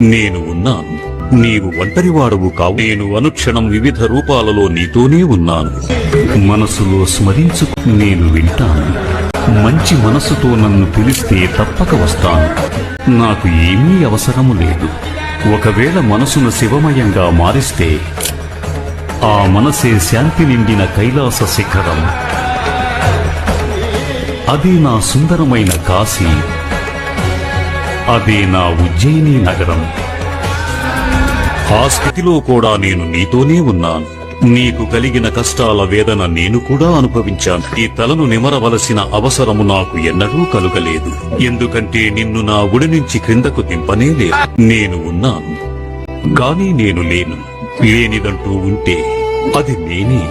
నేను ఉన్నాను. నీవు ఒంటరివాడవు కావు. నేను అనుక్షణం వివిధ రూపాలలో నీతోనే ఉన్నాను. మనసులో స్మరించు, నేను వింటాను. మంచి మనసుతో నన్ను పిలిస్తే తప్పక వస్తాను. నాకు ఏమీ అవసరము లేదు. ఒకవేళ మనసును శివమయంగా మారిస్తే ఆ మనసే శాంతి నిండిన కైలాస శిఖరం. అదే నా సుందరమైన కాశీ. అదే నా ఉజ్జయిని నగరం. ఆ స్థితిలో కూడా నేను నీతోనే ఉన్నాను. నీకు కలిగిన కష్టాల వేదన నేను కూడా అనుభవించాను. ఈ తలను నిమరవలసిన అవసరము నాకు ఎన్నడూ కలుగలేదు. ఎందుకంటే నిన్ను నా గుడి నుంచి క్రిందకు దింపనే లేదు. నేను ఉన్నాను, కానీ నేను లేను. లేనిదంటూ ఉంటే అది నేనే.